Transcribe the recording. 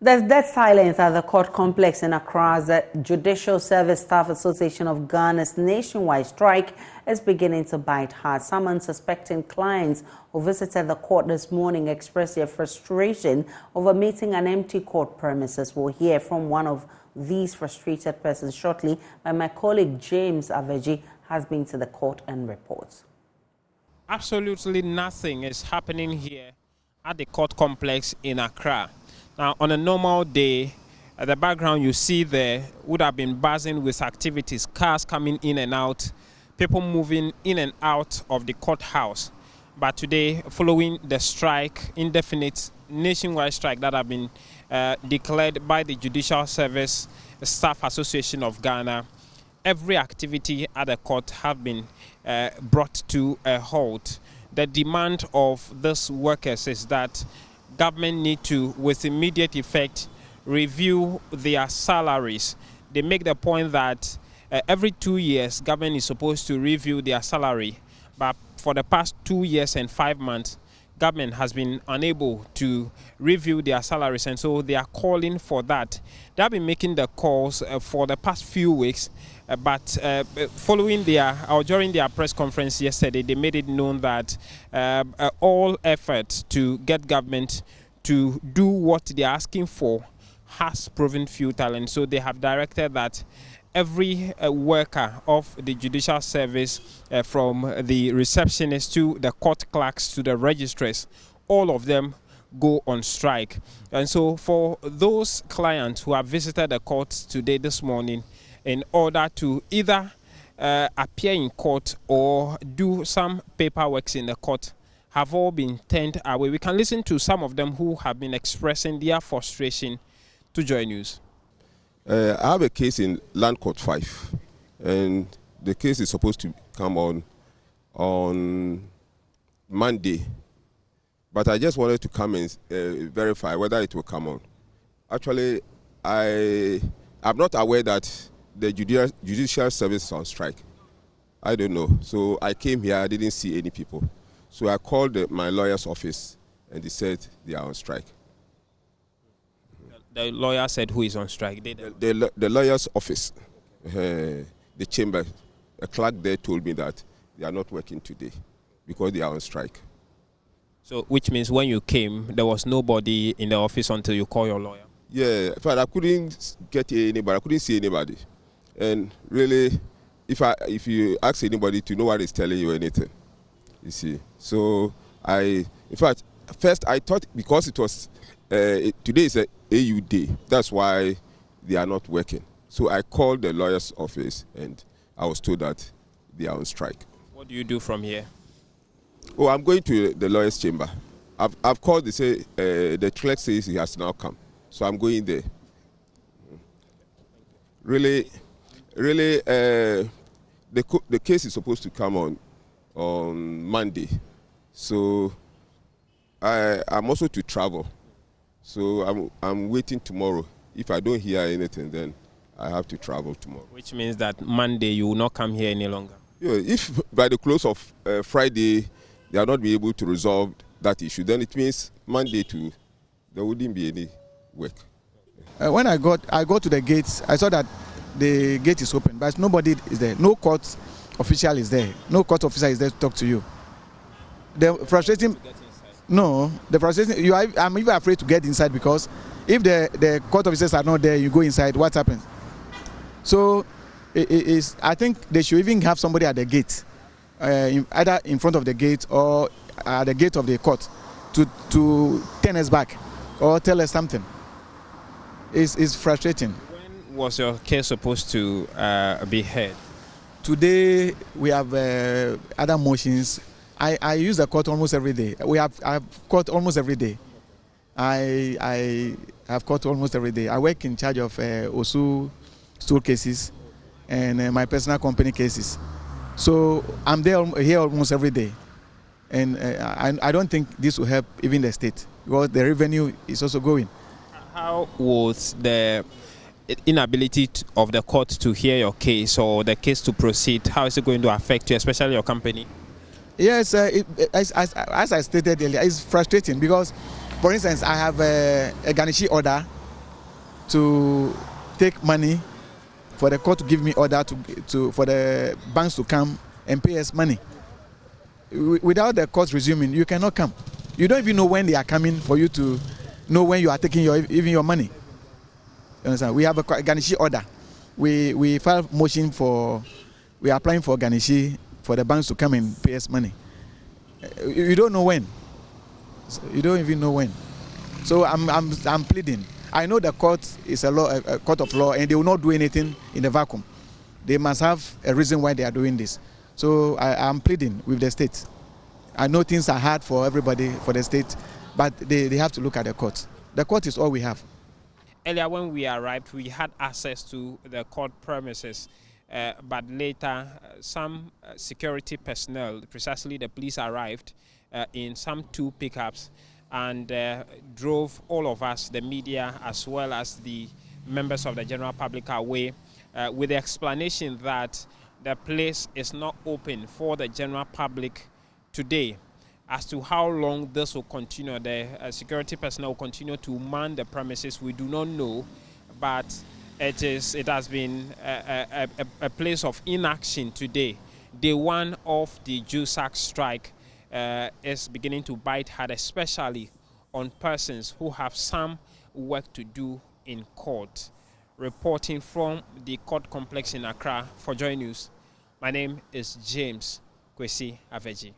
There's dead silence at the court complex in Accra as the Judicial Service Staff Association of Ghana's nationwide strike is beginning to bite hard. Some unsuspecting clients who visited the court this morning expressed their frustration over meeting an empty court premises. We'll hear from one of these frustrated persons shortly, but my colleague James Aveji has been to the court and reports. Absolutely nothing is happening here at the court complex in Accra. Now, on a normal day, the background you see there would have been buzzing with activities, cars coming in and out, people moving in and out of the courthouse. But today, following the strike, indefinite nationwide strike that have been declared by the Judicial Service Staff Association of Ghana, every activity at the court have been brought to a halt. The demand of these workers is that government need to, with immediate effect, review their salaries. They make the point that every 2 years, government is supposed to review their salary. But for the past 2 years and 5 months, government has been unable to review their salaries, and so they are calling for that. They have been making the calls for the past few weeks, but following during their press conference yesterday, they made it known that all efforts to get government to do what they are asking for has proven futile, and so they have directed that every worker of the judicial service, from the receptionist to the court clerks to the registrars, all of them go on strike. And so for those clients who have visited the courts today, this morning, in order to either appear in court or do some paperwork in the court, have all been turned away. We can listen to some of them who have been expressing their frustration to JoyNews. I have a case in Land Court 5, and the case is supposed to come on Monday, but I just wanted to come and verify whether it will come on. Actually, I'm not aware that the judicial service is on strike. I don't know. So I came here, I didn't see any people. So I called my lawyer's office, and they said they are on strike. The lawyer said who is on strike? The lawyer's office, the chamber, a clerk there told me that they are not working today because they are on strike. So which means when you came, there was nobody in the office until you call your lawyer? Yeah, but I couldn't get anybody. I couldn't see anybody. And really, if you ask anybody to know what is telling you anything, you see. So in fact, first I thought because it was today is a AU day, that's why they are not working. So I called the lawyer's office and I was told that they are on strike. What do you do from here? Oh, I'm going to the lawyer's chamber. I've called, they say the clerk says he has now come. So I'm going there. Really, the case is supposed to come on Monday. So I'm also to travel. So I'm waiting tomorrow. If I don't hear anything, then I have to travel tomorrow. Which means that Monday you will not come here any longer? Yeah, if by the close of Friday they are not be able to resolve that issue, then it means Monday too, there wouldn't be any work. When I go to the gates, I saw that the gate is open, but nobody is there. No court official is there. No court officer is there to talk to you. The frustrating. No, the frustration. I'm even afraid to get inside because if the court officers are not there, you go inside. What happens? So I think they should even have somebody at the gate, either in front of the gate or at the gate of the court, to turn us back or tell us something. It's frustrating. When was your case supposed to be heard? Today we have other motions. I use the court almost every day. I have court almost every day. I have court almost every day. I work in charge of OSU store cases and my personal company cases. So I'm here almost every day. And I don't think this will help even the state because the revenue is also going. How was the inability of the court to hear your case or the case to proceed, how is it going to affect you, especially your company? Yes, as I stated earlier, it's frustrating because, for instance, I have a garnishee order to take money, for the court to give me order for the banks to come and pay us money. Without the court resuming, you cannot come. You don't even know when they are coming for you to know when you are taking even your money. You understand? We have a garnishee order. We file motion we are applying for garnishee for the banks to come and pay us money. You don't know when. You don't even know when. So I'm pleading. I know the court is a court of law, and they will not do anything in a vacuum. They must have a reason why they are doing this. So I'm pleading with the state. I know things are hard for everybody, for the state, but they have to look at the court. The court is all we have. Earlier when we arrived, we had access to the court premises, but later some security personnel, precisely the police, arrived in some 2 pickups and drove all of us, the media as well as the members of the general public, away with the explanation that the place is not open for the general public today. As to how long this will continue, the security personnel will continue to man the premises, we do not know, but it has been a place of inaction today. Day 1 of the JUSSAG strike is beginning to bite hard, especially on persons who have some work to do in court. Reporting from the court complex in Accra for JoyNews, my name is James Kwesi Aveji.